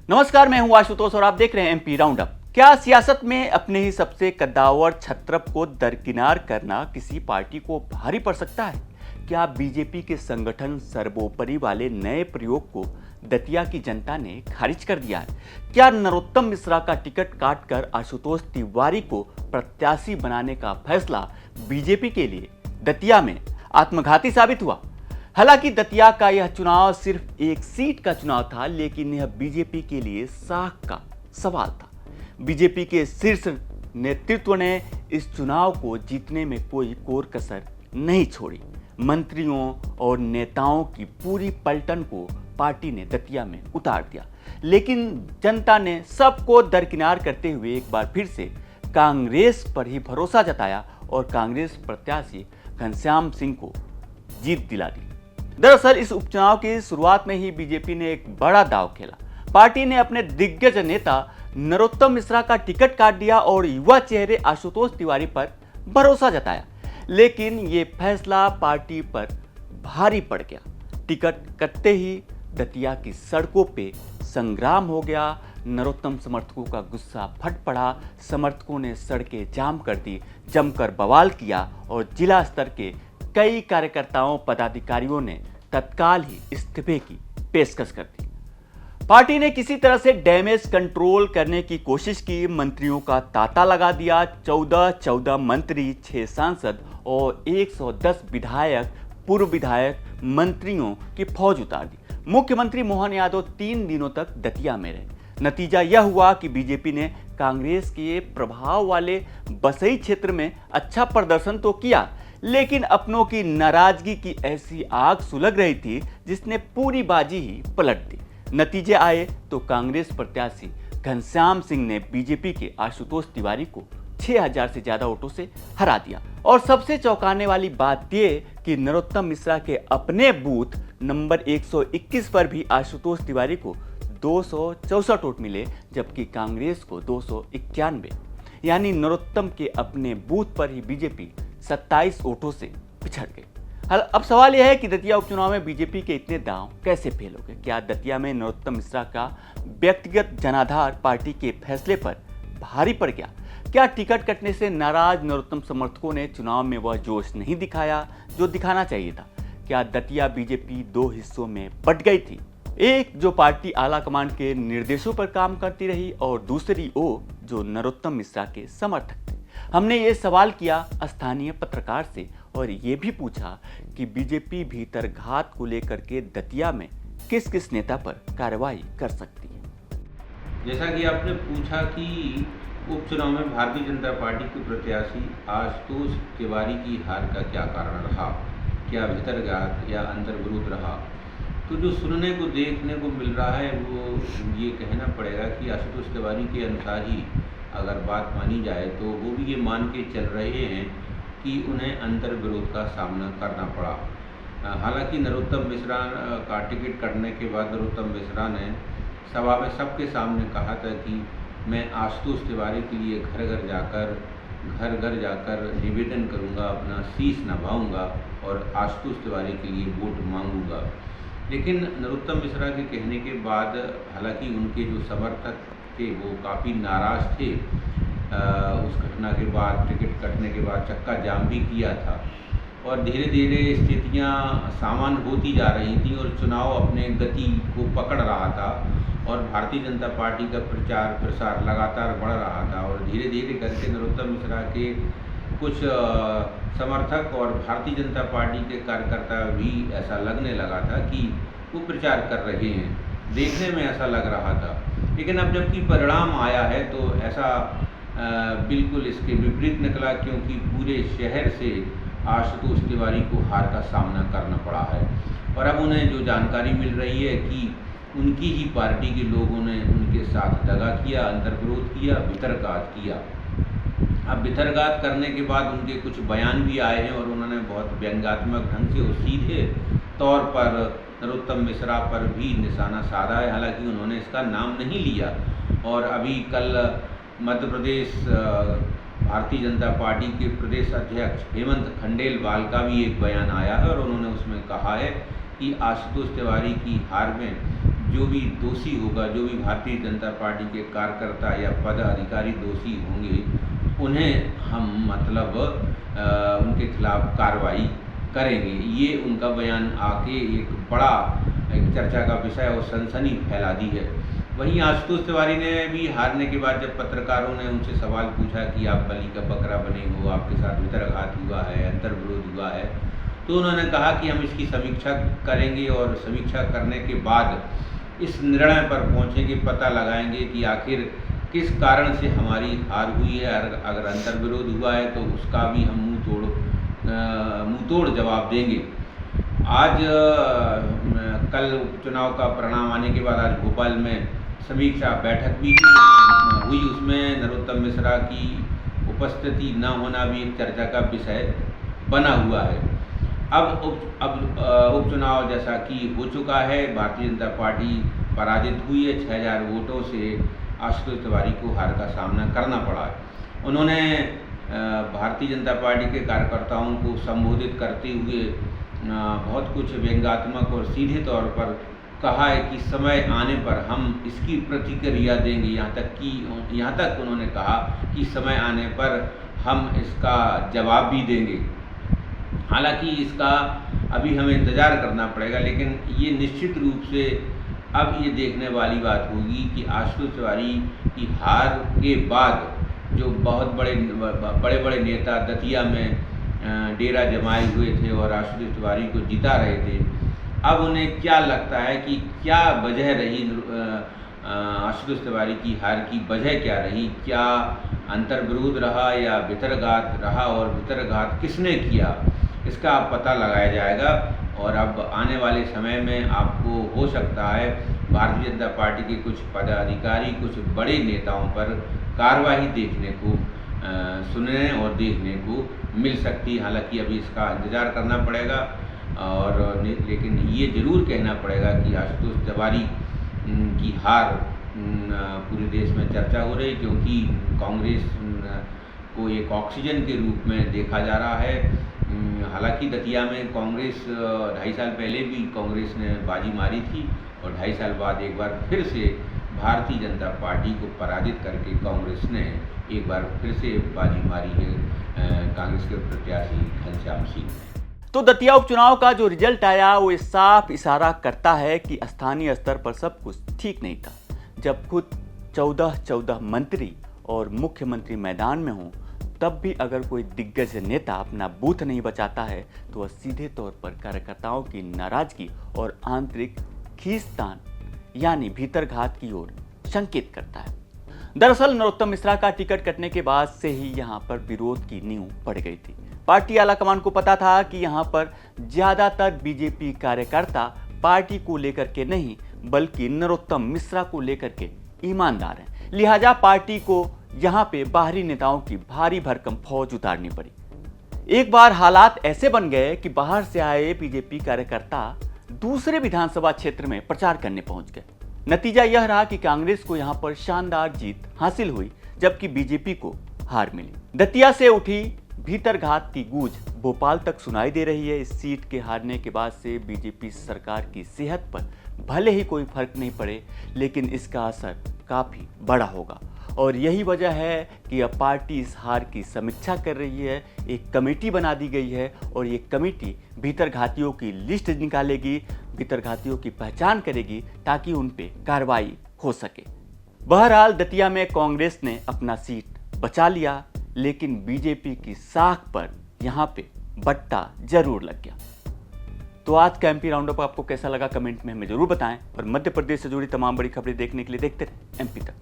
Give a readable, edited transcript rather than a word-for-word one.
नमस्कार, मैं हूं आशुतोष और आप देख रहे हैं एमपी राउंडअप। क्या सियासत में अपने ही सबसे कद्दावर छत्रप को दरकिनार करना किसी पार्टी को भारी पड़ सकता है? क्या बीजेपी के संगठन सर्वोपरि वाले नए प्रयोग को दतिया की जनता ने खारिज कर दिया है? क्या नरोत्तम मिश्रा का टिकट काटकर आशुतोष तिवारी को प्रत्याशी बनाने का फैसला बीजेपी के लिए दतिया में आत्मघाती साबित हुआ? हालांकि दतिया का यह चुनाव सिर्फ एक सीट का चुनाव था, लेकिन यह बीजेपी के लिए साख का सवाल था। बीजेपी के शीर्ष नेतृत्व ने इस चुनाव को जीतने में कोई कोर कसर नहीं छोड़ी। मंत्रियों और नेताओं की पूरी पलटन को पार्टी ने दतिया में उतार दिया, लेकिन जनता ने सबको दरकिनार करते हुए एक बार फिर से कांग्रेस पर ही भरोसा जताया और कांग्रेस प्रत्याशी घनश्याम सिंह को जीत दिला दी। दरअसल इस उपचुनाव की शुरुआत में ही बीजेपी ने एक बड़ा दांव खेला। पार्टी ने अपने दिग्गज नेता नरोत्तम मिश्रा का टिकट काट दिया और युवा चेहरे आशुतोष तिवारी पर भरोसा जताया, लेकिन ये फैसला पार्टी पर भारी पड़ गया। टिकट कटते ही दतिया की सड़कों पे संग्राम हो गया। नरोत्तम समर्थकों का गुस्सा फट पड़ा। समर्थकों ने सड़कें जाम कर दी, जमकर बवाल किया और जिला स्तर के कई कार्यकर्ताओं पदाधिकारियों ने तत्काल ही इस्तीफे की पेशकश कर दी। पार्टी ने किसी तरह से डैमेज कंट्रोल करने की कोशिश की। मंत्रियों का तांता लगा दिया। 14 मंत्री, 6 सांसद और 110 विधायक, पूर्व विधायक, मंत्रियों की फौज उतार दी। मुख्यमंत्री मोहन यादव 3 दिनों तक दतिया में रहे। नतीजा यह हुआ कि बीजेपी ने कांग्रेस के प्रभाव वाले बसई क्षेत्र में अच्छा प्रदर्शन तो किया, लेकिन अपनों की नाराजगी की ऐसी आग सुलग रही थी जिसने पूरी बाजी ही पलट दी। नतीजे आए तो कांग्रेस प्रत्याशी घनश्याम सिंह ने बीजेपी के आशुतोष तिवारी को 6000 से ज्यादा वोटों से हरा दिया। और सबसे चौंकाने वाली बात यह कि नरोत्तम मिश्रा के अपने बूथ नंबर 121 पर भी आशुतोष तिवारी को 264 वोट मिले, जबकि कांग्रेस को 291। यानी नरोत्तम के अपने बूथ पर ही बीजेपी 27 वोटों से पिछड़ गई। अब सवाल यह है कि दतिया उपचुनाव में बीजेपी के इतने दांव कैसे फेल हो गए? क्या दतिया में नरोत्तम मिश्रा का व्यक्तिगत जनाधार पार्टी के फैसले पर भारी पड़ गया? क्या टिकट कटने से नाराज नरोत्तम समर्थकों ने चुनाव में वह जोश नहीं दिखाया जो दिखाना चाहिए था? क्या दतिया बीजेपी 2 हिस्सों में बंट गई थी? एक जो पार्टी आलाकमान के निर्देशों पर काम करती रही और दूसरी वो जो नरोत्तम मिश्रा के समर्थक थे। हमने ये सवाल किया स्थानीय पत्रकार से और ये भी पूछा कि बीजेपी भीतर घात को लेकर के दतिया में किस किस नेता पर कार्रवाई कर सकती है। जैसा कि आपने पूछा कि उपचुनाव में भारतीय जनता पार्टी के प्रत्याशी आशुतोष तिवारी की हार का क्या कारण रहा, क्या भीतरघात या अंतर्विरोध रहा, तो जो सुनने को देखने को मिल रहा है वो ये कहना पड़ेगा कि आशुतोष तिवारी के अनुसार ही अगर बात मानी जाए तो वो भी ये मान के चल रहे हैं कि उन्हें अंतर्विरोध का सामना करना पड़ा। हालांकि नरोत्तम मिश्रा का टिकट कटने के बाद नरोत्तम मिश्रा ने सभा में सबके सामने कहा था कि मैं आशुतोष तिवारी के लिए घर घर जाकर निवेदन करूंगा, अपना शीश नभाऊंगा और आशुतोष तिवारी के लिए वोट मांगूंगा। लेकिन नरोत्तम मिश्रा के कहने के बाद हालांकि उनके जो समर्थक थे वो काफ़ी नाराज़ थे। उस घटना के बाद, टिकट कटने के बाद चक्का जाम भी किया था और धीरे धीरे स्थितियां सामान्य होती जा रही थी और चुनाव अपने गति को पकड़ रहा था और भारतीय जनता पार्टी का प्रचार प्रसार लगातार बढ़ रहा था और धीरे धीरे करके नरोत्तम मिश्रा के कुछ समर्थक और भारतीय जनता पार्टी के कार्यकर्ता भी ऐसा लगने लगा था कि वो प्रचार कर रहे हैं, देखने में ऐसा लग रहा था। लेकिन अब जबकि परिणाम आया है तो ऐसा बिल्कुल इसके विपरीत निकला, क्योंकि पूरे शहर से आशुतोष तिवारी को हार का सामना करना पड़ा है और अब उन्हें जो जानकारी मिल रही है कि उनकी ही पार्टी के लोगों ने उनके साथ दगा किया, अंतर्विरोध किया, भीतरघात किया। अब भीतरघात करने के बाद उनके कुछ बयान भी आए हैं और उन्होंने बहुत व्यंग्यात्मक ढंग से और सीधे तौर पर नरोत्तम मिश्रा पर भी निशाना साधा है। हालांकि उन्होंने इसका नाम नहीं लिया और अभी कल मध्य प्रदेश भारतीय जनता पार्टी के प्रदेश अध्यक्ष हेमंत खंडेलवाल का भी एक बयान आया है और उन्होंने उसमें कहा है कि आशुतोष तिवारी की हार में जो भी दोषी होगा, जो भी भारतीय जनता पार्टी के कार्यकर्ता या पदाधिकारी दोषी होंगे, उन्हें हम मतलब उनके खिलाफ कार्रवाई करेंगे। ये उनका बयान आके एक बड़ा एक चर्चा का विषय और सनसनी फैला दी है। वहीं आशुतोष तिवारी ने भी हारने के बाद जब पत्रकारों ने उनसे सवाल पूछा कि आप बलि का बकरा बने हो, आपके साथ वितरघात हुआ है, अंतर्विरोध हुआ है, तो उन्होंने कहा कि हम इसकी समीक्षा करेंगे और समीक्षा करने के बाद इस निर्णय पर पहुंचेंगे, पता लगाएंगे कि आखिर किस कारण से हमारी हार हुई है। अगर अंतर्विरोध हुआ है तो उसका भी हम मुंह तोड़ जवाब देंगे। आज कल उपचुनाव का परिणाम आने के बाद आज भोपाल में समीक्षा बैठक भी हुई। उसमें नरोत्तम मिश्रा की उपस्थिति न होना भी एक चर्चा का विषय बना हुआ है। अब उपचुनाव जैसा कि हो चुका है, भारतीय जनता पार्टी पराजित हुई है। 6000 वोटों से आशुतोष तिवारी को हार का सामना करना पड़ा है। उन्होंने भारतीय जनता पार्टी के कार्यकर्ताओं को संबोधित करते हुए बहुत कुछ व्यंग्यात्मक और सीधे तौर पर कहा है कि समय आने पर हम इसकी प्रतिक्रिया देंगे। यहाँ तक उन्होंने कहा कि समय आने पर हम इसका जवाब भी देंगे। हालांकि इसका अभी हमें इंतज़ार करना पड़ेगा, लेकिन ये निश्चित रूप से अब ये देखने वाली बात होगी कि आशुतोष तिवारी की हार के बाद जो बहुत बड़े नेता दतिया में डेरा जमाए हुए थे और आशुतोष तिवारी को जिता रहे थे, अब उन्हें क्या लगता है कि क्या वजह रही आशुतोष तिवारी की हार की वजह क्या रही? क्या अंतर्विरोध रहा या भितरघात रहा, और भितरघात किसने किया, इसका पता लगाया जाएगा। और अब आने वाले समय में आपको हो सकता है भारतीय जनता पार्टी के कुछ पदाधिकारी, कुछ बड़े नेताओं पर कार्रवाई देखने को सुनने और देखने को मिल सकती है। हालांकि अभी इसका इंतज़ार करना पड़ेगा, और लेकिन ये ज़रूर कहना पड़ेगा कि आशुतोष तिवारी की हार पूरे देश में चर्चा हो रही, क्योंकि कांग्रेस को एक ऑक्सीजन के रूप में देखा जा रहा है। हालांकि दतिया में कांग्रेस 2.5 साल पहले भी कांग्रेस ने बाजी मारी थी, और 2.5 साल बाद एक बार फिर से भारतीय जनता पार्टी को पराजित करके कांग्रेस ने एक बार फिर से बाजी मारी है कांग्रेस के प्रत्याशी घनश्याम सिंह ने। तो दतिया उपचुनाव का जो रिजल्ट आया वो साफ इशारा करता है कि स्थानीय स्तर पर सब कुछ ठीक नहीं था। जब खुद 14 मंत्री और मुख्यमंत्री मैदान में हों, तब भी अगर कोई दिग्गज नेता अपना बूथ नहीं बचाता है तो वह सीधे तौर पर कार्यकर्ताओं की नाराजगी और आंतरिक खींचतान यानी भीतरघात की ओर संकेत करता है। दरअसल नरोत्तम मिश्रा का टिकट कटने के बाद से ही यहां पर विरोध की नींव पड़ गई थी। पार्टी आलाकमान को पता था कि यहां पर ज्यादातर बीजेपी कार्यकर्ता पार्टी को लेकर के नहीं बल्कि नरोत्तम मिश्रा को लेकर के ईमानदार हैं, लिहाजा पार्टी को यहां पे बाहरी नेताओं की भारी भरकम फौज उतारनी पड़ी। एक बार हालात ऐसे बन गए कि बाहर से आए बीजेपी कार्यकर्ता दूसरे विधानसभा क्षेत्र में प्रचार करने पहुंच गए। नतीजा यह रहा कि कांग्रेस को यहां पर शानदार जीत हासिल हुई, जबकि बीजेपी को हार मिली। दतिया से उठी भीतरघात की गूंज भोपाल तक सुनाई दे रही है। इस सीट के हारने के बाद से बीजेपी सरकार की सेहत पर भले ही कोई फर्क नहीं पड़े, लेकिन इसका असर काफी बड़ा होगा, और यही वजह है कि अब पार्टी इस हार की समीक्षा कर रही है। एक कमेटी बना दी गई है और ये कमेटी भीतरघातियों की लिस्ट निकालेगी, भीतरघातियों की पहचान करेगी ताकि उन पे कार्रवाई हो सके। बहरहाल दतिया में कांग्रेस ने अपना सीट बचा लिया, लेकिन बीजेपी की साख पर यहाँ पे बट्टा जरूर लग गया। तो आज का एमपी राउंडअप आपको कैसा लगा कमेंट में हमें जरूर बताएं, और मध्य प्रदेश से जुड़ी तमाम बड़ी खबरें देखने के लिए देखते रहे एमपी तक।